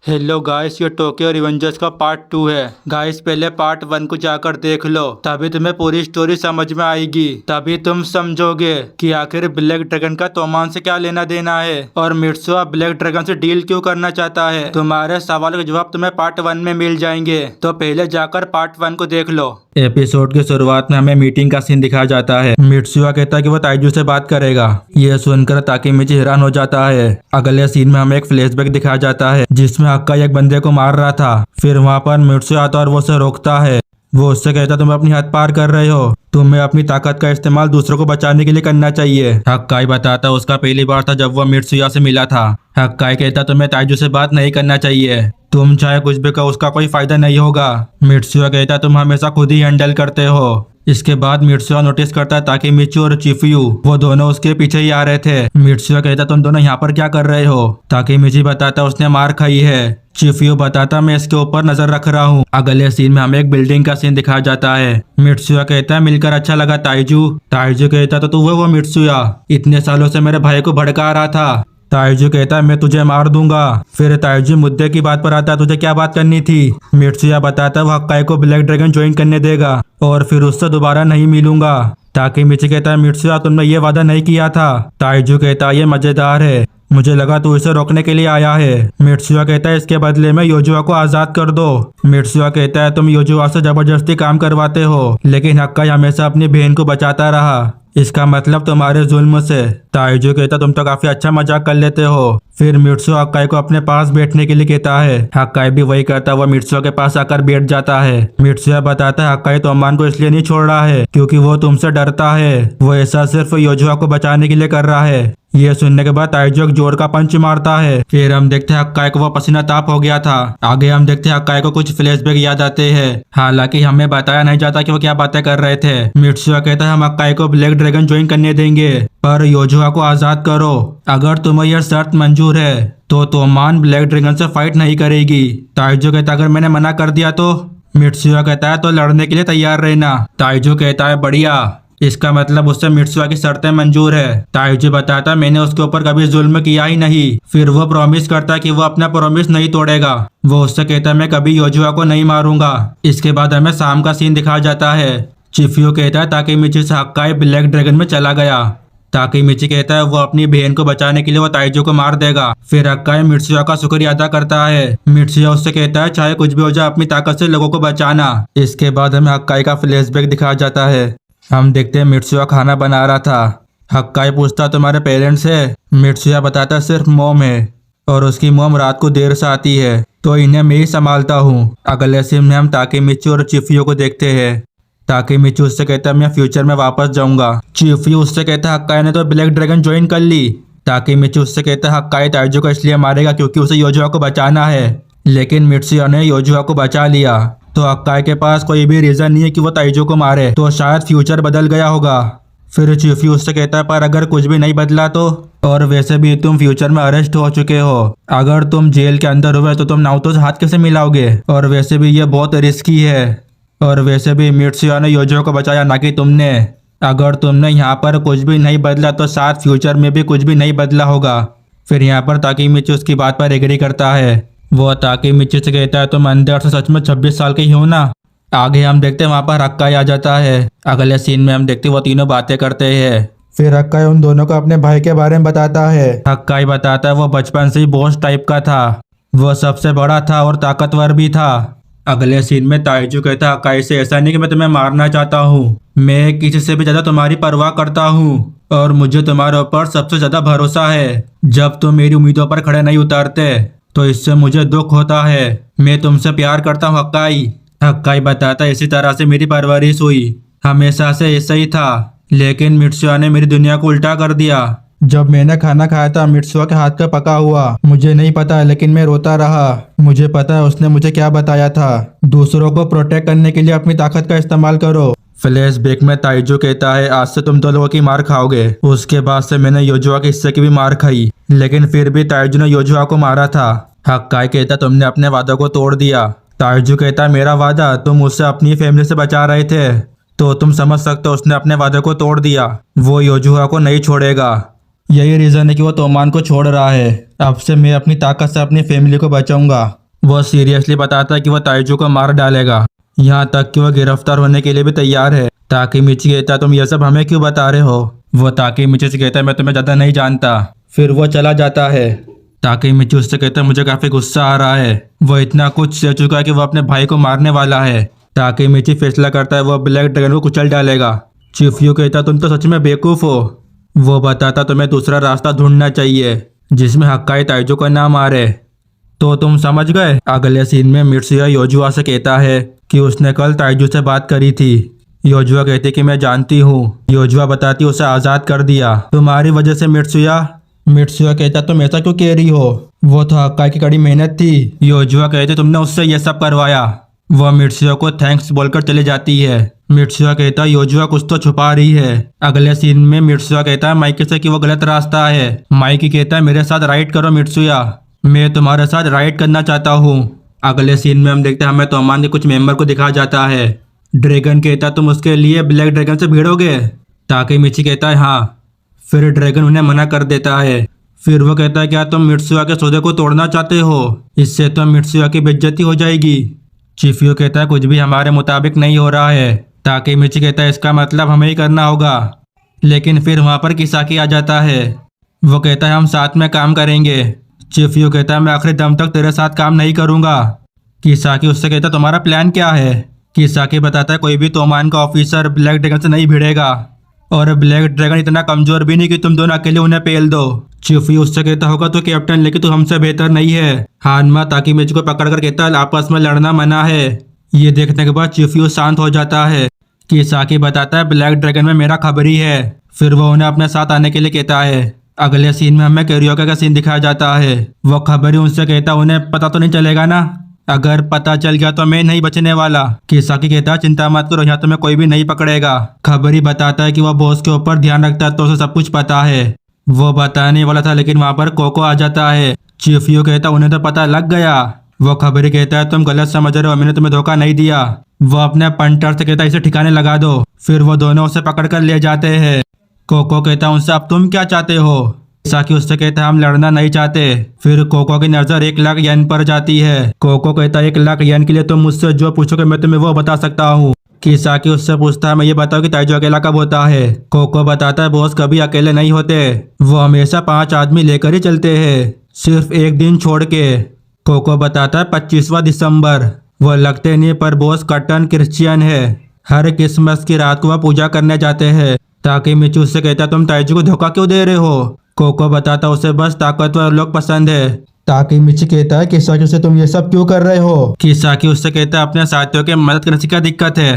Hello guys, ये Tokyo Revengers का part 2 है। गाइस पहले पार्ट 1 को जाकर देख लो, तभी तुम्हें पूरी स्टोरी समझ में आएगी। तभी तुम समझोगे कि आखिर ब्लैक ड्रैगन का तोमान से क्या लेना देना है और मित्सुआ ब्लैक ड्रैगन से डील क्यों करना चाहता है। तुम्हारे सवालों के जवाब तुम्हें पार्ट 1 में मिल जाएंगे, तो पहले जाकर पार्ट 1 को देख लो। एपिसोड की शुरुआत में हमें मीटिंग का सीन दिखाया जाता है। मित्सुआ कहता है कि वो ताइजू से बात करेगा। ये सुनकर ताकेमिची हैरान हो जाता है। अगले सीन में हमें एक फ्लैशबैक दिखाया जाता है जिसमें हक्का एक बंदे को मार रहा था। फिर वहाँ पर मित्सुआ आता और वो उसे रोकता है। वो उससे कहता तुम अपनी हद पार कर रहे हो, तुम्हें अपनी ताकत का इस्तेमाल दूसरों को बचाने के लिए करना चाहिए। हक्काई बताता उसका पहली बार था जब वो मित्सुआ से मिला था। हक्काई कहता तुम्हें ताइजू से बात नहीं करना चाहिए, तुम चाहे कुछ भी कहो उसका कोई फायदा नहीं होगा। मित्सुआ कहता तुम हमेशा खुद ही हैंडल करते हो। इसके बाद मित्सुआ नोटिस करता है ताकेमिची और चिफ्यू वो दोनों उसके पीछे ही आ रहे थे। मित्सुआ कहता तुम दोनों यहाँ पर क्या कर रहे हो। ताकेमिची बताता उसने मार खाई है। चिफ्यू बताता मैं इसके ऊपर नजर रख रहा हूँ। अगले सीन में हमें एक बिल्डिंग का सीन दिखाया जाता है। मित्सुआ कहता है मिलकर अच्छा लगा ताइजू। ताइजू कहता तो तू वो मित्सुआ इतने सालों से मेरे भाई को भड़का रहा था। ताइजू कहता है मैं तुझे मार दूंगा। फिर ताइजू मुद्दे की बात पर आता है तुझे क्या बात करनी थी। मित्सुआ बताता है वो हक्काई को ब्लैक ड्रैगन ज्वाइन करने देगा और फिर उससे दोबारा नहीं मिलूंगा। ताकेमिची कहता है मित्सुआ तुमने ये वादा नहीं किया था। ताइजू कहता है ये मजेदार है, मुझे लगा तू इसे रोकने के लिए आया है। मित्सुआ कहता है इसके बदले में योजुआ को आजाद कर दो। मित्सुआ कहता है तुम योजुआ से जबरदस्ती काम करवाते हो, लेकिन हक्काई हमेशा अपनी बहन को बचाता रहा, इसका मतलब तुम्हारे जुल्म से। ताइजू कहता तुम तो काफी अच्छा मजाक कर लेते हो। फिर मित्सुआ हक्काई को अपने पास बैठने के लिए कहता है। हक्काई भी वही करता, वो मित्सुआ के पास आकर बैठ जाता है। मित्सुआ बताता है हक्काई तोमान को इसलिए नहीं छोड़ रहा है क्योंकि वो तुमसे डरता है, वो ऐसा सिर्फ योजुआ को बचाने के लिए कर रहा है। ये सुनने के बाद ताइजू एक जोर का पंच मारता है। फिर हम देखते हैं हक्काई को वो पसीना ताप हो गया था। आगे हम देखते हैं हक्काई को कुछ फ्लैशबैक याद आते हैं, हालांकि हमें बताया नहीं जाता कि वो क्या बातें कर रहे थे। मित्सुआ कहता है हम हक्काई को ब्लैक ड्रैगन ज्वाइन करने देंगे, पर योजुआ को आजाद करो। अगर तुम्हें यह शर्त मंजूर है तो तोमान ब्लैक ड्रैगन से फाइट नहीं करेगी। ताइजू कहता अगर मैंने मना कर दिया तो। मित्सुआ कहता है तो लड़ने के लिए तैयार रहना। ताइजू कहता है बढ़िया, इसका मतलब उससे मित्सुआ की शर्तें मंजूर है। ताइजू बताता मैंने उसके ऊपर कभी जुल्म किया ही नहीं। फिर वो प्रॉमिस करता कि वो अपना प्रॉमिस नहीं तोड़ेगा। वो उससे कहता मैं कभी योजुआ को नहीं मारूंगा। इसके बाद हमें शाम का सीन दिखाया जाता है। चिफ्यू कहता है ताकेमिची से हक्काई ब्लैक ड्रैगन में चला गया। ताकेमिची कहता है वो अपनी बहन को बचाने के लिए वो ताइजू को मार देगा। फिर हक्काई मित्सुआ का शुक्रिया अदा करता है। मित्सुआ उससे कहता है चाहे कुछ भी हो जाए अपनी ताकत से लोगों को बचाना। इसके बाद हमें हक्काई का फ्लैशबैक दिखाया जाता है। हम देखते हैं मित्सुआ खाना बना रहा था। हक्काई पूछता तुम्हारे पेरेंट्स है। मित्सुआ बताता सिर्फ मोम है और उसकी मोम रात को देर से आती है, तो इन्हें मैं ही संभालता हूँ। अगले सीन में हम ताकेमिची और चिफ्यू को देखते हैं। ताकेमिची उससे कहता है मैं फ्यूचर में वापस जाऊंगा। चिफ्यू उससे कहता है हक्काई ने तो ब्लैक ड्रैगन ज्वाइन कर ली। ताकेमिची उससे कहता है हक्काई ताइजू को इसलिए मारेगा क्योंकि उसे योजुआ को बचाना है, लेकिन मित्सुआ ने योजुआ को बचा लिया, तो हक्काई के पास कोई भी रीजन नहीं है कि वो ताइजू को मारे, तो शायद फ्यूचर बदल गया होगा। फिर चिफ्यू उससे कहता है पर अगर कुछ भी नहीं बदला तो, और वैसे भी तुम फ्यूचर में अरेस्ट हो चुके हो, अगर तुम जेल के अंदर हुए तो तुम नाउतो से हाथ कैसे मिलाओगे, और वैसे भी ये बहुत रिस्की है, और वैसे भी मित्सुआ ने योजुआ को बचाया ना कि तुमने। अगर तुमने यहाँ पर कुछ भी नहीं बदला तो शायद फ्यूचर में भी कुछ भी नहीं बदला होगा। फिर यहाँ पर ताकेमिची उसकी बात पर एग्री करता है। वो ताकेमिची से कहता है तुम अंदर से सच में 26 साल के ही हो ना। आगे हम देखते हैं वहाँ पर हक्काई आ जाता है। अगले सीन में हम देखते हैं वो तीनों बातें करते हैं। फिर हक्काई उन दोनों को अपने भाई के बारे में बताता है। हक्काई बताता है वो बचपन से ही बॉस टाइप का था, वो सबसे बड़ा था और ताकतवर भी था। अगले सीन में ताइजू कहता है हक्काई से ऐसा नहीं कि मैं तुम्हें मारना चाहता हूँ, मैं किसी से भी ज्यादा तुम्हारी परवाह करता हूँ और मुझे तुम्हारे ऊपर सबसे ज्यादा भरोसा है। जब तुम मेरी उम्मीदों पर खड़े नहीं उतारते तो इससे मुझे दुख होता है। मैं तुमसे प्यार करता हूँ हक्काई। हक्काई बताता इसी तरह से मेरी परवरिश हुई, हमेशा से ऐसा ही था, लेकिन मित्सुआ ने मेरी दुनिया को उल्टा कर दिया। जब मैंने खाना खाया था मित्सुआ के हाथ का पका हुआ, मुझे नहीं पता लेकिन मैं रोता रहा। मुझे पता है उसने मुझे क्या बताया था, दूसरों को प्रोटेक्ट करने के लिए अपनी ताकत का इस्तेमाल करो। फ्लैशबैक में ताइजू कहता है आज से तुम 2 लोगों की मार खाओगे। उसके बाद से मैंने योजुआ के हिस्से की भी मार खाई, लेकिन फिर भी ताइजू ने योजुआ को मारा था। हक्काई कहता तुमने अपने वादों को तोड़ दिया। ताइजू कहता मेरा वादा, तुम उससे अपनी फैमिली से बचा रहे थे, तो तुम समझ सकते हो उसने अपने वादे को तोड़ दिया, वो योजुआ को नहीं छोड़ेगा। यही रीजन है कि वो तोमान को छोड़ रहा है। अब से मैं अपनी ताकत से अपनी फैमिली को बचाऊंगा। वो सीरियसली बताता है कि वो ताइजू को मार डालेगा, यहाँ तक कि वो गिरफ्तार होने के लिए भी तैयार है। ताकेमिची कहता तुम ये सब हमें क्यों बता रहे हो। वो ताकेमिची से कहता है मैं तुम्हें ज्यादा नहीं जानता। फिर वो चला जाता है। ताकेमिची उससे कहता है मुझे काफी गुस्सा आ रहा है। वो इतना कुछ सोच चुका है कि वो अपने भाई को मारने वाला है। ताकेमिची फैसला करता है वो ब्लैक ड्रैगन को कुचल डालेगा। चिफ्यू कहता तुम तो सच में बेवकूफ हो। वो बताता तुम्हें दूसरा रास्ता ढूंढना चाहिए जिसमें हक्काई ताइजू को ना मारे। तो तुम समझ गए। अगले सीन में मित्सुया योजुआ से कहता है कि उसने कल ताइजू से बात करी थी। योजुआ कहती कि मैं जानती हूँ। योजुआ बताती उसे आजाद कर दिया तुम्हारी वजह से मित्सुया। मित्सुया कहता तुम ऐसा क्यों कह रही हो, वो तो हक्काई की कड़ी मेहनत थी। योजुआ कहते तुमने उससे ये सब करवाया। वह मित्सुया को थैंक्स बोलकर चली जाती है। मित्सुया कहता योजुआ कुछ तो छुपा रही है। अगले सीन में मित्सुया कहता है माइकी से कि वो गलत रास्ता है। माइकी कहता है मेरे साथ राइड करो मित्सुया, मैं तुम्हारे साथ राइड करना चाहता हूँ। अगले सीन में हम देखते हैं हमें तोमान के कुछ मेंबर को दिखाया जाता है। ड्रैगन कहता तुम उसके लिए ब्लैक ड्रैगन से भिड़ोगे। ताकेमिची कहता है हाँ। फिर ड्रैगन उन्हें मना कर देता है। फिर वो कहता है क्या तुम मित्सुया के सौदे को तोड़ना चाहते हो, इससे तो मित्सुया की बेइज्जती हो जाएगी। चिफ्यू कहता है कुछ भी हमारे मुताबिक नहीं हो रहा है। ताकेमिची कहता है इसका मतलब हमें ही करना होगा। लेकिन फिर वहाँ पर किसाकी आ जाता है। वो कहता है हम साथ में काम करेंगे। चिफ्यू कहता है मैं आखिरी दम तक तेरे साथ काम नहीं करूँगा। किसाकी उससे कहता तुम्हारा प्लान क्या है। किसाकी बताता है कोई भी तोमान का ऑफिसर ब्लैक ड्रैगन से नहीं भिड़ेगा और ब्लैक ड्रैगन इतना कमजोर भी नहीं कि तुम दोनों अकेले उन्हें पेल दो। चिफ्यू उससे कहता होगा तो कैप्टन लेकिन तू हमसे बेहतर नहीं है। हानमा ताकेमिची को पकड़कर कहता है आपस में लड़ना मना है। ये देखने के बाद चिफ्यू शांत हो जाता है। किसाकी बताता है ब्लैक ड्रैगन में मेरा खबरी है। फिर वो उन्हें अपने साथ आने के लिए कहता है। अगले सीन में हमें कैरियोका का सीन दिखाया जाता है। वो खबरी उनसे कहता उन्हें पता तो नहीं चलेगा ना, अगर पता चल गया तो मैं नहीं बचने वाला। किसाकी कहता है चिंता मत करो यहाँ तुम्हें कोई भी नहीं पकड़ेगा। खबरी बताता है कि वह बॉस के ऊपर ध्यान रखता है तो उसे सब कुछ पता है। वो बताने वाला था लेकिन वहाँ पर कोको आ जाता है। चिफ्यू कहता उन्हें तो पता लग गया। वो खबरी कहता है तुम गलत समझ रहे हो, मैंने तुम्हें धोखा नहीं दिया। वो अपने पंटर से कहता है इसे ठिकाने लगा दो। फिर वो दोनों उसे पकड़ कर ले जाते हैं। कोको कहता उनसे अब तुम क्या चाहते हो। किसाकी उससे कहता है हम लड़ना नहीं चाहते। फिर कोको की नजर 1,00,000 येन पर जाती है। कोको कहता है 1,00,000 येन के लिए तुम मुझसे जो पूछोगे मैं तुम्हें वो बता सकता हूँ। किसाकी उससे पूछता है मैं ये बताओ कि ताइजू अकेला कब होता है। कोको बताता है बॉस कभी अकेले नहीं होते, वो हमेशा 5 आदमी लेकर ही चलते हैं, सिर्फ एक दिन छोड़ के। कोको बताता है 25वां दिसंबर। वो लगते नहीं पर बॉस कट्टन क्रिश्चियन है। हर क्रिसमस की रात को वह पूजा करने जाते हैं। ताकेमिची उससे कहता तुम ताइजू को धोखा क्यों दे रहे हो। कोको बताता उसे बस ताकतवर लोग पसंद है। ताकेमिची कहता है किसाकी से तुम ये सब क्यों कर रहे हो। किसाकी उससे कहता है अपने साथियों की मदद करने से क्या दिक्कत है।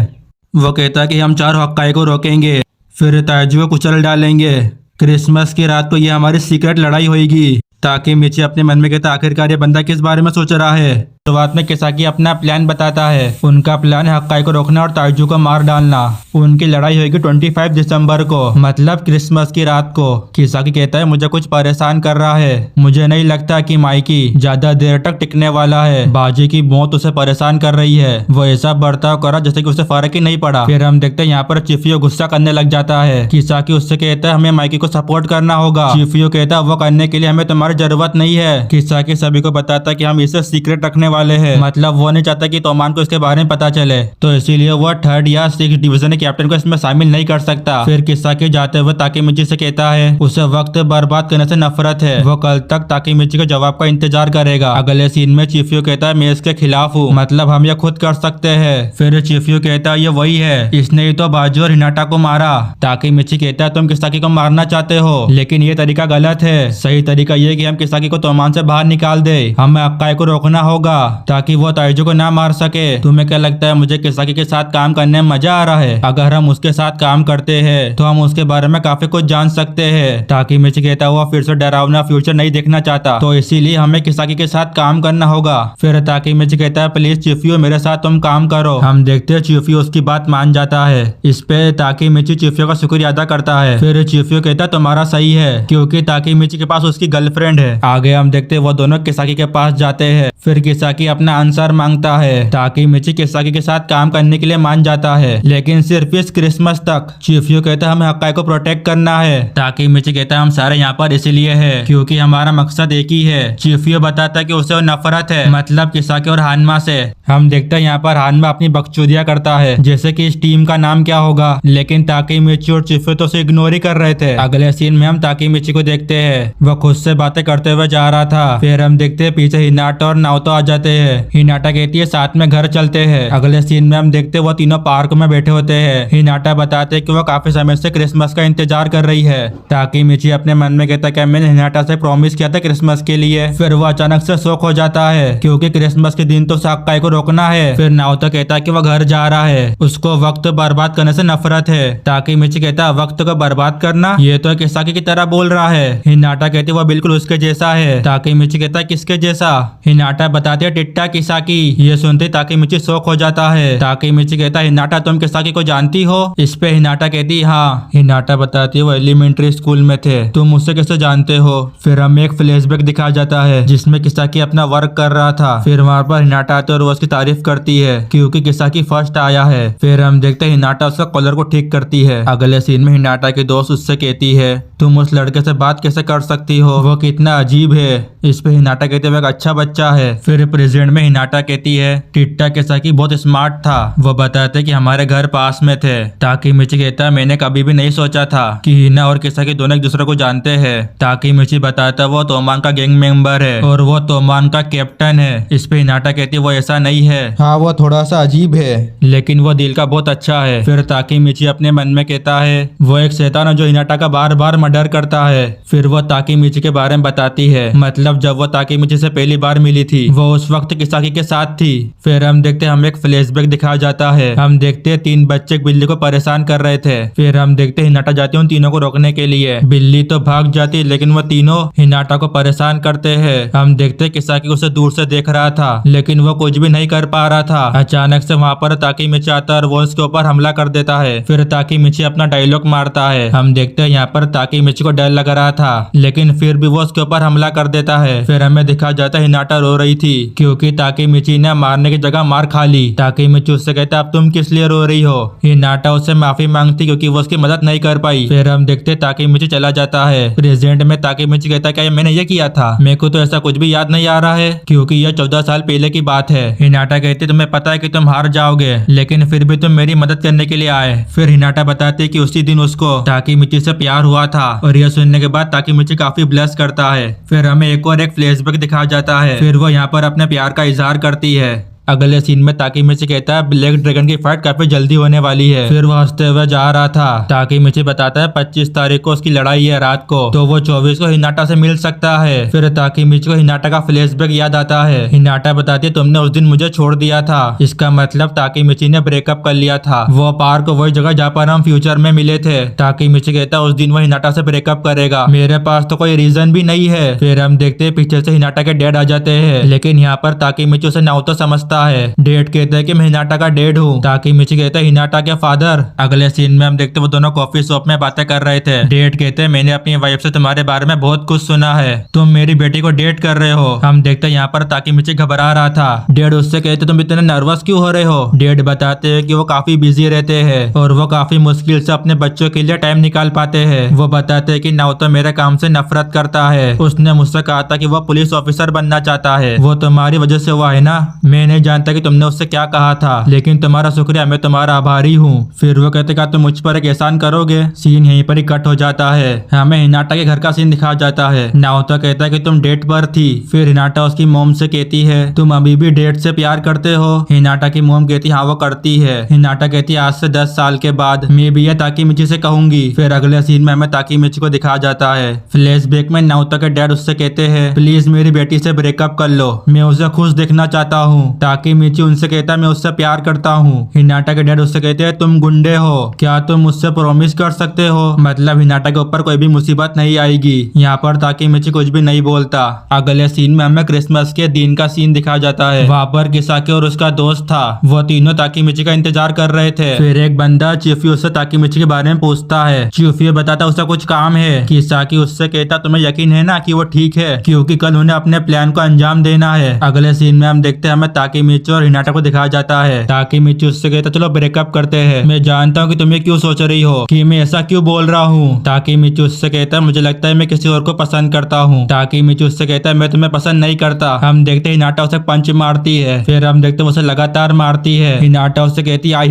वो कहता है कि हम 4 हक्काई को रोकेंगे फिर ताइजू को कुचल डालेंगे। क्रिसमस की रात को ये हमारी सीक्रेट लड़ाई होगी। ताकेमिची अपने मन में कहता आखिरकार ये बंदा किस बारे में सोच रहा है। शुरुआत में किसाकी अपना प्लान बताता है। उनका प्लान है हक्काई को रोकना और ताइजू को मार डालना। उनकी लड़ाई होगी 25 दिसंबर को, मतलब क्रिसमस की रात को। किसाकी कहता है मुझे कुछ परेशान कर रहा है, मुझे नहीं लगता कि माइकी ज्यादा देर तक टिकने वाला है। बाजी की मौत उसे परेशान कर रही है। वो ऐसा बर्ताव करा जैसे कि उसे फर्क ही नहीं पड़ा। फिर हम देखते हैं यहाँ पर चिफ्यू गुस्सा करने लग जाता है। किसाकी उससे कहता है हमें माइकी को सपोर्ट करना होगा। चिफ्यू कहता है वो करने के लिए हमें तुम्हारी जरूरत नहीं है। किसाकी सभी को बताता है कि हम इसे सीक्रेट रखने वाले हैं, मतलब वो नहीं चाहता कि तोमान को इसके बारे में पता चले, तो इसीलिए वो 3rd या 6th डिवीजन के कैप्टन को इसमें शामिल नहीं कर सकता। फिर किसाकी जाते हुए ताकेमिची से कहता है उसे वक्त बर्बाद करने से नफरत है, वो कल तक ताकेमिची के जवाब का इंतजार करेगा। अगले सीन में चिफ्यू कहता है मैं इसके खिलाफ हूँ, मतलब हम ये खुद कर सकते हैं। फिर चिफ्यू कहता है ये वही है, इसने ही तो बाजू और हिनाटा को मारा। ताकेमिची कहता है तुम किसाकी को मारना चाहते हो लेकिन ये तरीका गलत है। सही तरीका ये कि हम किसाकी को तोमान से बाहर निकाल दे। हमें हक्काई को रोकना होगा ताकि वो ताइजू को ना मार सके। तुम्हें क्या लगता है मुझे किसाकी के साथ काम करने में मजा आ रहा है। अगर हम उसके साथ काम करते हैं तो हम उसके बारे में काफी कुछ जान सकते हैं। ताकेमिची कहता हुआ फिर से डरावना फ्यूचर नहीं देखना चाहता, तो इसीलिए हमें किसाकी के साथ काम करना होगा। फिर ताकेमिची कहता है प्लीज चिफ्यू मेरे साथ तुम काम करो। हम देखते हैं चिफ्यू उसकी बात मान जाता है। इस पे ताकेमिची चिफ्यू का शुक्रिया अदा करता है। फिर चिफ्यू कहता है तुम्हारा सही है, क्योंकि ताकेमिची के पास उसकी गर्लफ्रेंड बॉयफ्रेंड है। आगे हम देखते हैं वो दोनों किसाकी के पास जाते हैं। फिर किसाकी अपना आंसर मांगता है ताकि मिची किसाकी के साथ काम करने के लिए मान जाता है, लेकिन सिर्फ इस क्रिसमस तक। चिफ्यू कहता है हमें हक्काई को प्रोटेक्ट करना है। ताकि मिची कहता है हम सारे यहाँ पर इसलिए है क्योंकि हमारा मकसद एक ही है। चिफ्यू बताता है कि उसे नफरत है, मतलब किसाकी और हानमा से। हम देखते हैं यहाँ पर हानमा अपनी बकचोदियां करता है, जैसे कि इस टीम का नाम क्या होगा, लेकिन ताकीमिची और चिफ्यू तो उसे इग्नोर ही कर रहे थे। अगले सीन में हम ताकीमिची को देखते हैं, वह खुद से बातें करते हुए जा रहा था। फिर हम देखते हैं पीछे हिनाटा और नाओतो आ जाते हैं। हिनाटा कहती है साथ में घर चलते हैं। अगले सीन में हम देखते हैं वो तीनों पार्क में बैठे होते हैं। हिनाटा बताते हैं कि वो काफी समय से क्रिसमस का इंतजार कर रही है। ताकीमिची अपने मन में कहता है कि मैंने हिनाटा से प्रॉमिस किया था क्रिसमस के लिए। फिर वो अचानक से शॉक हो जाता है क्योंकि क्रिसमस के दिन तो साक्काई को रोकना है। फिर नाओतो कहता है कि वो घर जा रहा है, उसको वक्त बर्बाद करने से नफरत है। ताकीमिची कहता है वक्त को बर्बाद करना, ये तो किसाकी की तरह बोल रहा है। हिनाटा कहती है वो बिल्कुल उसके जैसा है। ताकीमिची कहता है किसके जैसा? हिनाटा बताती है टिट्टा किसाकी। ये सुनते ताकीमिची शॉक हो जाता है। ताकीमिची कहता है हिनाटा तुम किसाकी को जानती हो? इस पे हिनाटा कहती हाँ। हिनाटा बताती है वो एलिमेंट्री स्कूल में थे, तुम उससे कैसे जानते हो? फिर हमें एक फ्लैशबैक दिखाया जाता है जिसमें किसाकी अपना वर्क कर रहा था। फिर वहाँ पर हिनाटा आते और वो उसकी तारीफ करती है क्योंकि किसाकी फर्स्ट आया है। फिर हम देखते हैं हिनाटा उसका कॉलर को ठीक करती है। अगले सीन में हिनाटा की दोस्त उससे कहती है तुम उस लड़के से बात कैसे कर सकती हो, वो कितना अजीब है। इस पे हिनाटा कहते हुए एक अच्छा बच्चा है। फिर प्रेजेंट में हिनाटा कहती है टिट्टा किसाकी बहुत स्मार्ट था, वो बताते कि हमारे घर पास में थे। ताकीमिची कहता है मैंने कभी भी नहीं सोचा था कि हिना और किसाकी दोनों एक दूसरे को जानते हैं। ताकीमिची बताता वो तोमान का गैंग मेंबर है और वो तोमान का कैप्टन है। इस पे हिनाटा कहती वो ऐसा नहीं है, हाँ वो थोड़ा सा अजीब है लेकिन वो दिल का बहुत अच्छा है। फिर ताकीमिची अपने मन में कहता है वो एक शैतान है जो हिनाटा का बार बार मर्डर करता है। फिर वो ताकीमिची के बारे में बताती है, मतलब जब वो ताकीमिची से पहली बार मिली थी वो उस वक्त किसाकी के साथ थी। फिर हम देखते हैं हमें एक फ्लैशबैक दिखाया जाता है। हम देखते हैं 3 बच्चे एक बिल्ली को परेशान कर रहे थे। फिर हम देखते हैं हिनाटा जाती है उन तीनों को रोकने के लिए। बिल्ली तो भाग जाती लेकिन वो तीनों हिनाटा को परेशान करते हैं। हम देखते हैं किसाकी उसे दूर से देख रहा था लेकिन वो कुछ भी नहीं कर पा रहा था। अचानक से वहाँ पर ताकीमिची आता है और वो उसके ऊपर हमला कर देता है। फिर ताकीमिची अपना डायलॉग मारता है। हम देखते हैं यहाँ पर ताकीमिची को डर लग रहा था लेकिन फिर भी वो उसके ऊपर हमला कर देता है। फिर हमें दिखा जाता है हिनाटा रो रही थी क्योंकि ताकीमिची ने मारने की जगह मार खा ली। ताकीमिची उससे कहता अब तुम किस लिए रो रही हो? हिनाटा उससे माफी मांगती क्योंकि वो उसकी मदद नहीं कर पाई। फिर हम देखते ताकीमिची चला जाता है। प्रेजेंट में ताकीमिची कहता क्या मैंने ये किया था? मेरे को तो ऐसा कुछ भी याद नहीं आ रहा है क्योंकि यह 14 साल पहले की बात है। हिनाटा कहती तुम्हें पता है कि तुम हार जाओगे लेकिन फिर भी तुम मेरी मदद करने के लिए आए। फिर हिनाटा बताती कि उसी दिन उसको ताकीमिची से प्यार हुआ था और यह सुनने के बाद ताकीमिची काफी ब्लेस करता है। फिर हमें एक और एक फ्लैशबैक दिखाया जाता है। फिर वो यहाँ पर अपने प्यार का इजहार करती है। अगले सीन में ताकीमिची कहता है ब्लैक ड्रैगन की फाइट काफी जल्दी होने वाली है। फिर वो हंसते हुए जा रहा था। ताकीमिची बताता है 25 तारीख को उसकी लड़ाई है रात को, तो वो 24 को हिनाटा से मिल सकता है। फिर ताकीमिची को हिनाटा का फ्लैशबैक याद आता है। हिनाटा बताती है तुमने उस दिन मुझे छोड़ दिया था, इसका मतलब ताकीमिची ने ब्रेकअप कर लिया था। वो पार्क वही जगह जहाँ पर हम फ्यूचर में मिले थे। ताकीमिची कहता है उस दिन वो हिनाटा से ब्रेकअप करेगा, मेरे पास तो कोई रीजन भी नहीं है। फिर हम देखते हैं पीछे से हिनाटा के डैड आ जाते हैं लेकिन यहाँ पर ताकीमिची उसे नाओतो समझता है। डेड कहता है कि मैं हिनाटा का डेड हूँ। ताकीमिची कहता है हिनाटा के फादर। अगले सीन में हम देखते हैं वो दोनों कॉफी शॉप में बातें कर रहे थे। डेड कहते हैं मैंने अपनी वाइफ से तुम्हारे बारे में बहुत कुछ सुना है, तुम मेरी बेटी को डेट कर रहे हो। हम देखते हैं यहाँ पर ताकीमिची घबरा रहा था। डेड उससे कहते तुम इतने नर्वस क्यों हो रहे हो? डेड बताते हैं कि वो काफी बिजी रहते हैं और वो काफी मुश्किल से अपने बच्चों के लिए टाइम निकाल पाते हैं। वो बताते हैं कि नाओतो मेरे काम से नफरत करता है, उसने मुझसे कहा था कि वो पुलिस ऑफिसर बनना चाहता है, वो तुम्हारी वजह से हुआ है ना। मैं नहीं जानता कि तुमने उससे क्या कहा था लेकिन तुम्हारा शुक्रिया, मैं तुम्हारा आभारी हूँ। फिर वो कहते क्या तुम मुझ पर एक एहसान करोगे? सीन यहीं पर ही कट हो जाता है। हमें हिनाटा के घर का सीन दिखाया जाता है। नाओतो कहता है कि तुम डेट पर थी। फिर हिनाटा उसकी मोम से कहती है तुम अभी भी डेट से प्यार करते हो? हिनाटा की मोम कहती हाँ वो करती है। हिनाटा कहती है आज से 10 साल के बाद मैं भी ये ताकीमिची से कहूंगी। फिर अगले सीन में हमें ताकीमिची को दिखाया जाता है। फ्लैशबैक में नाओतो के डैड उससे कहते हैं प्लीज मेरी बेटी से ब्रेकअप कर लो, मैं उसे खुश देखना चाहता हूँ। ताकीमिची उनसे कहता है मैं उससे प्यार करता हूँ। हिनाटा के डैड उससे कहते हैं तुम गुंडे हो, क्या तुम मुझसे प्रॉमिस कर सकते हो, मतलब हिनाटा के ऊपर कोई भी मुसीबत नहीं आएगी। यहाँ पर ताकीमिची कुछ भी नहीं बोलता। अगले सीन में हमें क्रिसमस के दिन का सीन दिखाया जाता है। वहाँ पर किसाकी और उसका दोस्त था, वो तीनों ताकीमिची का इंतजार कर रहे थे। फिर एक बंदा चिफ्यू उससे ताकीमिची के बारे में पूछता है। चिफ्यू बताता उसका कुछ काम है। किसाकी उससे कहता तुम्हें यकीन है ना कि वो ठीक है, क्योंकि कल उन्हें अपने प्लान को अंजाम देना है। अगले सीन में हम देखते हैं हमें ताकीमिची और हिनाटा को दिखाया जाता है। ताकीमिची उससे कहता चलो ब्रेकअप करते हैं, मैं जानता हूँ कि तुम ये क्यों सोच रही हो कि मैं ऐसा क्यों बोल रहा हूँ। ताकीमिची उससे कहता है मुझे लगता है मैं किसी और को पसंद करता हूँ। ताकीमिची उससे कहता है मैं तुम्हें पसंद नहीं करता। हम देखते हैं हिनाटा उसे पंच मारती है। फिर हम देखते हैं उसे लगातार मारती है। हिनाटा उससे कहती है आई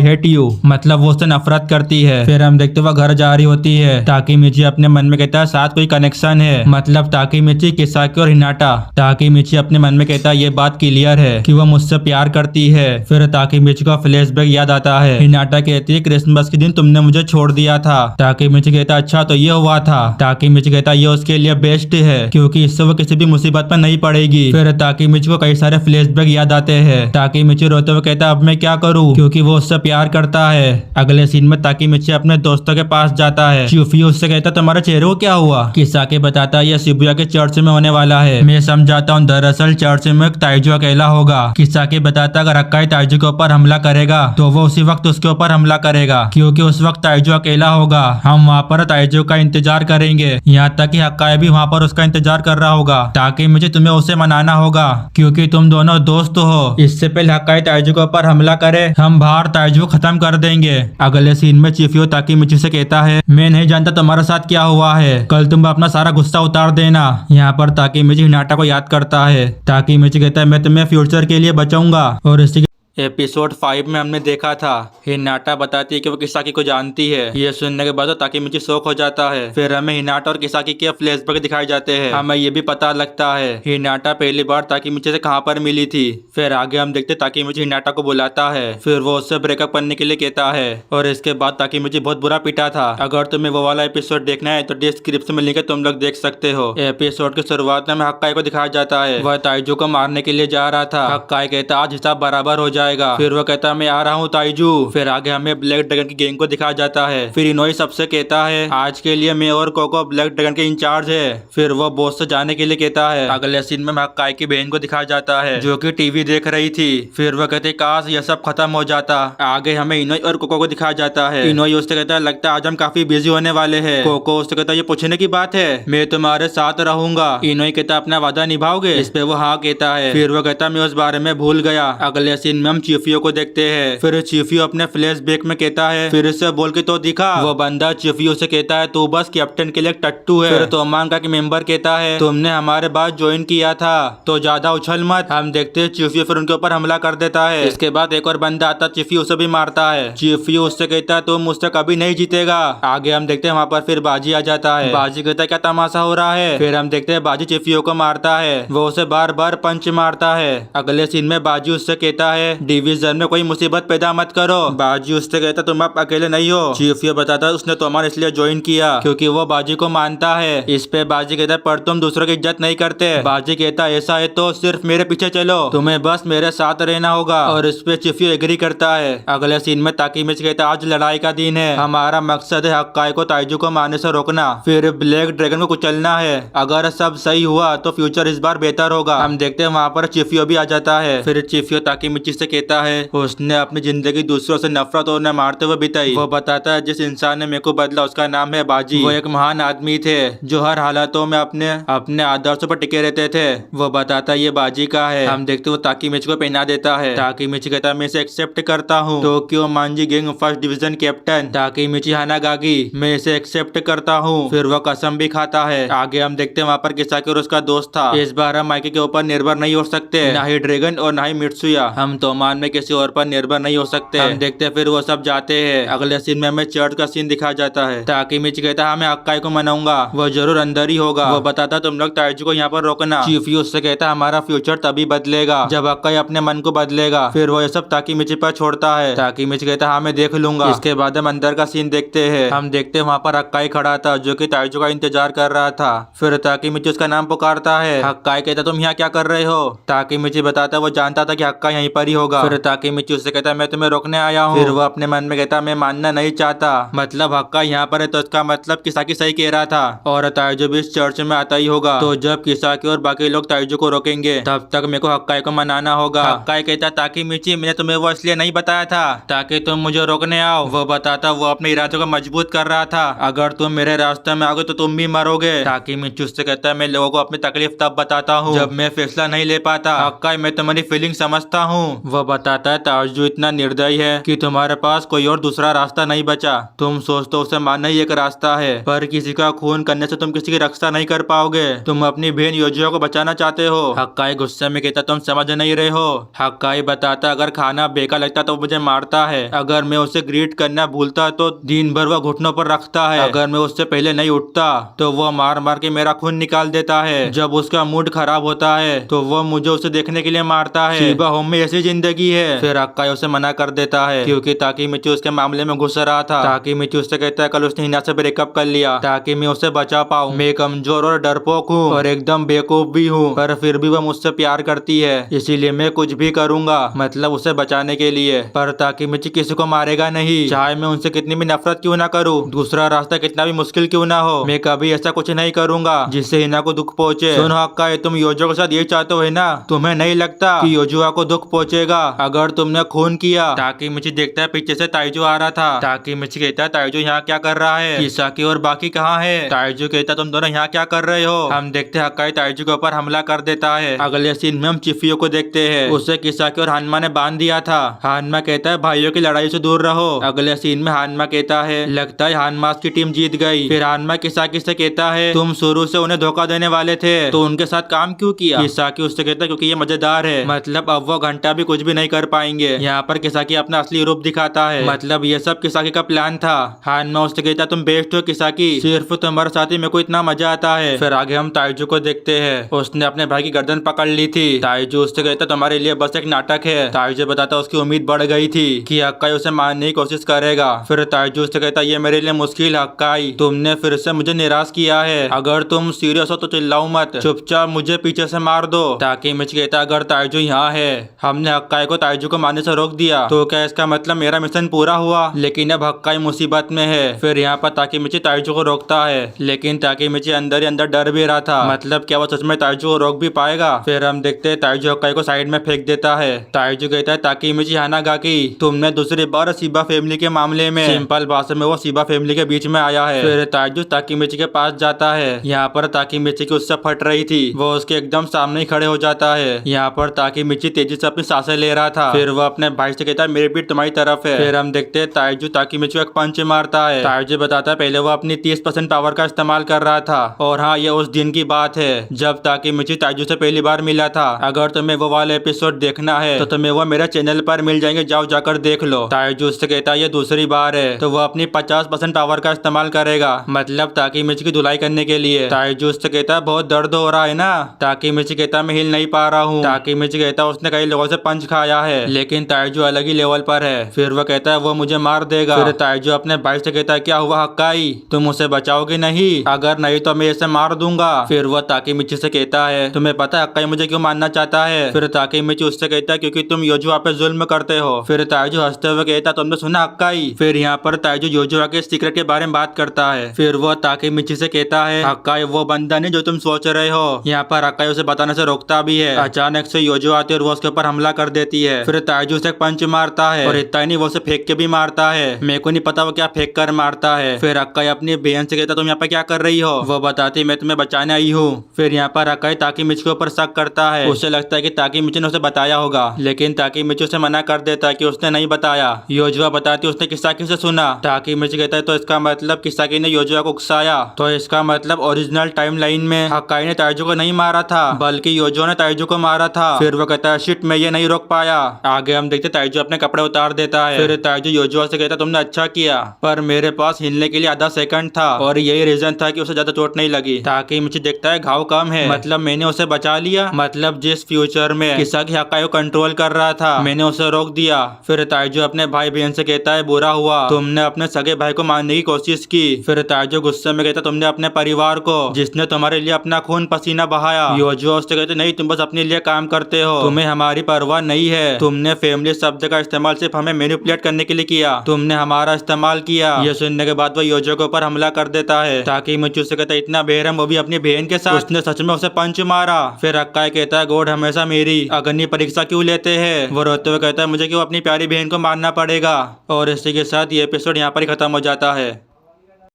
हेट यू, मतलब वो उससे नफरत करती है। फिर हम देखते हैं वो घर जा रही होती है। ताकीमिची अपने मन में कहता है साथ कोई कनेक्शन है, मतलब ताकीमिची, किसाकी और हिनाटा। ताकीमिची अपने मन में कहता है ये बात क्लियर है कि वो मुझसे प्यार करती है। फिर ताकीमिची को फ्लैशबैक याद आता है। हिनाटा कहती है क्रिसमस के दिन तुमने मुझे छोड़ दिया था। ताकीमिची कहता अच्छा तो ये हुआ था। ताकीमिची कहता ये उसके लिए बेस्ट है क्योंकि इससे वो किसी भी मुसीबत पर नहीं पड़ेगी। फिर ताकीमिची को कई सारे फ्लैशबैक याद आते हैं। ताकीमिची रोते हुए कहता अब मैं क्या करूँ, क्योंकि वो उससे प्यार करता है। अगले सीन में ताकीमिची अपने दोस्तों के पास जाता है। चिफ्यू उससे कहता तुम्हारे चेहरे को क्या हुआ। किसाकी बताता है ये शिबुया के चर्च में होने वाला है। मैं समझाता हूँ दरअसल चर्च में ताइजू अकेला होगा। किसाकी बताता अगर हक्काई ताइजू के ऊपर हमला करेगा तो वो उसी वक्त उसके ऊपर हमला करेगा, क्योंकि उस वक्त ताइजू अकेला होगा। हम वहाँ पर ताइजू का इंतजार करेंगे, यहाँ तक कि हक्काई भी वहाँ पर उसका इंतजार कर रहा होगा। ताकि मुझे तुम्हें उसे मनाना होगा क्योंकि तुम दोनों दोस्त हो। इससे पहले हक्काई ताइजू के ऊपर हमला करे हम बाहर ताइजू को खत्म कर देंगे। अगले सीन में चिफ्यू ताकीमिची से कहता है मैं नहीं जानता तुम्हारे साथ क्या हुआ है, कल तुम अपना सारा गुस्सा उतार देना। यहाँ पर ताकीमिची हिनाटा को याद करता है। ताकीमिची कहता है मैं तुम्हें फ्यूचर के लिए बचाऊंगा। और इसी एपिसोड 5 में हमने देखा था हिनाटा बताती है कि वो किसाकी को जानती है। ये सुनने के बाद तो ताकीमिची शौक हो जाता है। फिर हमें हिनाटा और किसाकी के फ्लैशबैक दिखाए जाते हैं। हमें ये भी पता लगता है हिनाटा पहली बार ताकीमिची से कहाँ पर मिली थी। फिर आगे हम देखते ताकीमिची हिनाटा को बुलाता है, फिर वो उससे ब्रेकअप करने के लिए कहता है। और इसके बाद ताकीमिची बहुत बुरा पिटा था। अगर तुम्हें वो वाला एपिसोड देखना है तो डिस्क्रिप्शन में लिंक है, तुम लोग देख सकते हो। एपिसोड की शुरुआत में हमें हक्काई को दिखाया जाता है। वह ताइजू को मारने के लिए जा रहा था। हक्काई कहता आज हिसाब बराबर हो जाए। फिर वो कहता मैं आ रहा हूँ ताइजू। फिर आगे हमें ब्लैक ड्रैगन की गैंग को दिखाया जाता है। फिर इनोई सबसे कहता है आज के लिए मैं और कोको ब्लैक ड्रैगन के इंचार्ज है। फिर वो बॉस से जाने के लिए कहता है। अगले सीन में हक्काई की बहन को दिखाया जाता है जो कि टीवी देख रही थी। फिर वो कहते काश ये सब खत्म हो जाता। आगे हमें इनोई और कोको को दिखाया जाता है। इनोई उससे कहता है लगता है आज हम काफी बिजी होने वाले हैं। कोको उससे कहता है ये पूछने की बात है, मैं तुम्हारे साथ रहूंगा। इनोई कहता अपना वादा निभाओगे। इस पे वो हाँ कहता है। फिर वो कहता मैं उस बारे में भूल गया। अगले सीन में हम चिफ्यू को देखते हैं। फिर चिफ्यू अपने फ्लैशबैक में कहता है फिर से बोल के तो दिखा। वो बंदा चिफ्यू से कहता है तू बस कैप्टन के लिए एक टट्टू है। फिर तोमान का मेंबर कहता है तुमने हमारे बाद ज्वाइन किया था तो ज्यादा उछल मत। हम देखते हैं चिफ्यू फिर उनके ऊपर हमला कर देता है। इसके बाद एक और बंदा आता चिफ्यू उसे भी मारता है। चिफ्यू उससे कहता है तुम मुझसे कभी नहीं जीतेगा। आगे हम देखते हैं वहाँ पर फिर बाजी आ जाता है। बाजी कहता है क्या तमाशा हो रहा है। फिर हम देखते हैं बाजी चिफ्यू को मारता है। वो उसे बार बार पंच मारता है। अगले सीन में बाजी उससे कहता है डिवीजन में कोई मुसीबत पैदा मत करो। बाजी उससे कहता तुम अब अकेले नहीं हो। चिफ्यू बताता उसने तोमान इसलिए ज्वाइन किया क्योंकि वो बाजी को मानता है। इस पे बाजी कहता है पर तुम दूसरों की इज्जत नहीं करते। बाजी कहता ऐसा है तो सिर्फ मेरे पीछे चलो, तुम्हें बस मेरे साथ रहना होगा। और इस पे चिफ्यू एग्री करता है। अगले सीन में ताकीमिची कहता आज लड़ाई का दिन है, हमारा मकसद है हक्काई को ताइजू को मारने से रोकना, फिर ब्लैक ड्रैगन को कुचलना है। अगर सब सही हुआ तो फ्यूचर इस बार बेहतर होगा। हम देखते हैं वहाँ पर चिफ्यू भी आ जाता है। फिर चिफ्यू ताकीमिची से कहता है उसने अपनी जिंदगी दूसरों से नफरत और न मारते हुए बिताई। वो बताता है जिस इंसान ने मेरे को बदला उसका नाम है बाजी। वो एक महान आदमी थे जो हर हालातों में अपने आदर्शों पर टिके रहते थे। वो बताता है ये बाजी का है। हम देखते वो ताकीमिची को पहना देता है। ताकीमिची कहता है मैं इसे एक्सेप्ट करता हूँ टोक्यो मांजी गैंग फर्स्ट डिवीजन कैप्टन ताकीमिची हानागागी, मैं इसे एक्सेप्ट करता हूँ। फिर वो कसम भी खाता है। आगे हम देखते हैं वहाँ पर किसाकी और उसका दोस्त था। इस बार हम माइकी के ऊपर निर्भर नहीं हो सकते, ना ही ड्रैगन और ना ही मित्सुया। हम तो तोमान में किसी और पर निर्भर नहीं हो सकते। हम देखते फिर वो सब जाते हैं। अगले सीन में हमें चर्च का सीन दिखाया जाता है। ताकीमिची कहता है मैं हक्काई को मनाऊंगा, वो जरूर अंदर ही होगा। वो बताता तुम लोग ताइजू को यहाँ पर रोकना। चीफी उससे कहता है हमारा फ्यूचर तभी बदलेगा जब हक्काई अपने मन को बदलेगा। फिर वो ये सब ताकीमिची पर छोड़ता है। ताकीमिची कहता है हाँ मैं देख लूंगा। इसके बाद हम अंदर का सीन देखते हैं। हम देखते हैं वहाँ पर हक्काई खड़ा था जो कि ताइजू का इंतजार कर रहा था। फिर ताकीमिची उसका नाम पुकारता है। हक्काई कहता तुम यहाँ क्या कर रहे हो। ताकीमिची बताता वो जानता था कि हक्काई यहीं पर ही होगा। फिर ताकीमिची उससे कहता मैं तुम्हें रोकने आया हूँ। फिर वो अपने मन में कहता मैं मानना नहीं चाहता, मतलब हक्काई यहाँ पर है तो इसका मतलब किसाकी सही कह रहा था और ताइजू भी इस चर्च में आता ही होगा। तो जब किसाकी और बाकी लोग ताइजू को रोकेंगे तब तक मेरे को हक्काई को मनाना होगा। हक्काई कहता ताकीमिची मैंने तुम्हें वो इसलिए नहीं बताया था ताकि तुम मुझे रोकने आओ। वो बताता वो अपने इरादों को मजबूत कर रहा था, अगर तुम मेरे रास्ते में आओगे तो तुम भी मरोगे। ताकीमिची उससे कहता है मैं लोगों को अपनी तकलीफ तब बताता हूँ जब मैं फैसला नहीं ले पाता। हक्काई मैं तुम्हारी फीलिंग समझता हूँ। वो बताता है ताइजू इतना निर्दयी है कि तुम्हारे पास कोई और दूसरा रास्ता नहीं बचा। तुम सोचते हो उसे मानना ही एक रास्ता है, पर किसी का खून करने से तुम किसी की रक्षा नहीं कर पाओगे। तुम अपनी बहन योजियो को बचाना चाहते हो। हक्काई गुस्से में कहता तुम समझ नहीं रहे हो। हक्काई बताता अगर खाना बेकार लगता तो मुझे मारता है, अगर मैं उसे ग्रीट करना भूलता तो दिन भर वह घुटनों पर रखता है, अगर मैं उससे पहले नहीं उठता तो वो मार मार के मेरा खून निकाल देता है, जब उसका मूड खराब होता है तो वो मुझे उसे देखने के लिए मारता है। शिबा होम में ऐसी जिंदगी है। फिर हक्काई उसे मना कर देता है क्योंकि ताकीमिची उसके मामले में घुस रहा था। ताकीमिची उससे कहता है कल उसने हिना से ब्रेकअप कर लिया ताकि मैं उसे बचा पाऊँ। मैं कमजोर और डरपोक हूँ और एकदम बेवकूफ भी हूँ, पर फिर भी वह मुझसे प्यार करती है, इसीलिए मैं कुछ भी करूंगा, मतलब उसे बचाने के लिए। पर ताकीमिची किसी को मारेगा नहीं, चाहे मैं उनसे कितनी भी नफरत क्यों ना करूँ, दूसरा रास्ता कितना भी मुश्किल क्यों ना हो, मैं कभी ऐसा कुछ नहीं करूंगा जिससे हिना को दुख पहुँचे। सुनो हक्काई तुम योजुआ के साथ ये चाहते हो ना, तुम्हें नहीं लगता कि योजुआ को दुख पहुँचेगा अगर तुमने खून किया। ताकीमिची देखता है पीछे से ताइजू आ रहा था। ताकीमिची कहता है ताइजू यहाँ क्या कर रहा है, किसाकी और बाकी कहाँ है। ताइजू कहता तुम दोनों यहाँ क्या कर रहे हो। हम देखते हैं हक्काई ताइजू के ऊपर हमला कर देता है। अगले सीन में हम चिफियो को देखते हैं, उसे किसाकी और हानमा ने बांध दिया था। हानमा कहता है भाइयों की लड़ाई से दूर रहो। अगले सीन में हानमा कहता है लगता है हानमा की टीम जीत गई। फिर हानमा किसाकी से कहता है तुम शुरू से उन्हें धोखा देने वाले थे तो उनके साथ काम क्यों किया। किसाकी उससे कहता है क्योंकि ये मजेदार है, मतलब अब वो घंटा भी कुछ भी नहीं कर पाएंगे। यहाँ पर किसाकी अपना असली रूप दिखाता है, मतलब ये सब किसाकी का प्लान था। हानमा उससे कहता तुम बेस्ट हो किसाकी, सिर्फ तुम्हारे साथ ही मेरे को इतना मजा आता है। फिर आगे हम ताइजू को देखते हैं, उसने अपने भाई की गर्दन पकड़ ली थी। ताइजू उससे कहता तुम्हारे लिए बस एक नाटक है। ताइजू बताता उसकी उम्मीद बढ़ गई थी कि हक्काई उसे मारने की कोशिश करेगा। फिर ताइजू उससे कहता ये मेरे लिए मुश्किल है हक्काई, तुमने फिर से मुझे निराश किया है, अगर तुम सीरियस हो तो चिल्लाओ मत, चुपचाप मुझे पीछे से मार दो। ताकीमिची कहता अगर ताइजू यहाँ है, हमने हक्काई को ताइजू को मारने से रोक दिया तो क्या इसका मतलब मेरा मिशन पूरा हुआ, लेकिन अब हक्काई मुसीबत में है। फिर यहाँ पर ताकीमिची ताइजू को रोकता है, लेकिन ताकीमिची अंदर ही अंदर डर भी रहा था, मतलब क्या वो सच में ताइजू को रोक भी पाएगा। फिर हम देखते हैं ताइजू हक्काई को साइड में फेंक देता है। ताइजू कहता है ताकीमिची हानागाकी तुमने दूसरी बार शिबा फैमिली के मामले में, सिंपल भाषा में वो शिबा फैमिली के बीच में आया है। फिर ताइजू ताकीमिची के पास जाता है, यहाँ पर ताकीमिची की उससे फट रही थी, वो उसके एकदम सामने ही खड़े हो जाता है। यहाँ पर ताकीमिची तेजी से अपनी सांसें ले रहा था। फिर वो अपने भाई से कहता है मेरी पीठ तुम्हारी तरफ है। फिर हम देखते हैं ताइजू ताकीमिची को एक पंच मारता है। ताइजू बताता है पहले वो अपनी 30% पावर का इस्तेमाल कर रहा था, और हाँ ये उस दिन की बात है जब ताकीमिची ताइजू से पहली बार मिला था। अगर तुम्हें वो वाला एपिसोड देखना है तो तुम्हें वो मेरे चैनल पर मिल जाएंगे, जाओ जाकर देख लो। ताइजू उससे कहता है ये दूसरी बार है तो वो अपनी 50% पावर का इस्तेमाल करेगा, मतलब ताकीमिची की धुलाई करने के लिए। ताइजू उससे कहता है बहुत दर्द हो रहा है ना। ताकीमिची कहता मैं हिल नहीं पा रहा हूँ। ताकीमिची कहता उसने कई लोगों से पंच खाया है, लेकिन ताइजू अलग ही लेवल पर है। फिर वो कहता है वो मुझे मार देगा। फिर ताइजू अपने भाई से कहता है क्या हुआ हक्काई, तुम उसे बचाओगे नहीं, अगर नहीं तो मैं इसे मार दूंगा। फिर वो ताकीमिची से कहता है तुम्हें पता है हक्काई मुझे क्यों मारना चाहता है। फिर ताकीमिची उससे कहता है क्योंकि तुम योजुआ पे जुल्म करते हो। फिर ताइजू हंसते हुए कहता तुमने सुना हक्काई। फिर यहाँ पर ताइजू योजुआ के सीक्रेट के बारे में बात करता है। फिर वो ताकीमिची से कहता है हक्काई वो बंदा नहीं जो तुम सोच रहे हो। यहाँ पर हक्काई उसे बताने से रोकता भी है। अचानक से योजो आती है और वो उसके ऊपर हमला कर देती है। फिर ताइजू से एक पंच मारता है, और इतना ही नहीं वो उसे फेंक के भी मारता है। मेरे को नहीं पता वो क्या फेंक कर मारता है। फिर हक्काई अपनी बहन से कहता तुम यहाँ पे क्या कर रही हो। वो बताती मैं तुम्हें बचाने आई हूँ। फिर यहाँ पर हक्काई ताकीमिची के ऊपर शक करता है, उसे लगता है कि ताकीमिची ने उसे बताया होगा, लेकिन ताकीमिची उसे मना कर देता है कि उसने नहीं बताया। योजुआ बताती उसने किसाकी से सुना। ताकीमिची कहता है तो इसका मतलब किसाकी ने योजुआ को उकसाया, तो इसका मतलब ओरिजिनल टाइमलाइन में हक्काई ने ताइजू को नहीं मारा था बल्कि योजुआ ने ताइजू को मारा था। फिर वो कहता है शिट मैं ये नहीं रोक पाया। आगे हम देखते ताइजू अपने कपड़े उतार देता है। फिर ताइजू योजुआ से कहता तुमने अच्छा किया, पर मेरे पास हिलने के लिए आधा सेकंड था और यही रीजन था कि उसे ज्यादा चोट नहीं लगी। ताकि मुझे देखता है घाव कम है, मतलब मैंने उसे बचा लिया। मतलब जिस फ्यूचर में किसाकी हक्काई को कंट्रोल कर रहा था मैंने उसे रोक दिया। फिर ताइजू अपने भाई बहन से कहता है बुरा हुआ तुमने अपने सगे भाई को मारने की कोशिश की। फिर ताइजू गुस्से में कहता तुमने अपने परिवार को जिसने तुम्हारे लिए अपना खून पसीना बहाया। योजुआ उससे कहते नहीं तुम बस अपने लिए काम करते हो, तुम्हें हमारी परवाह नहीं है। तुमने फैमिली शब्द का इस्तेमाल सिर्फ हमें मैनिपुलेट करने के लिए किया, तुमने हमारा इस्तेमाल किया। ये सुनने के बाद वो योजुआ के ऊपर हमला कर देता है। ताकि मिचू से कहता इतना बेरहम, वो भी अपनी बहन के साथ, उसने सच में उसे पंच मारा। फिर हक्काई कहता है गॉड हमेशा मेरी अग्नि परीक्षा क्यों लेते हैं। वो रोते हुए कहता है मुझे क्यों अपनी प्यारी बहन को मारना पड़ेगा। और इसी के साथ ये एपिसोड यहाँ पर ही खत्म हो जाता है।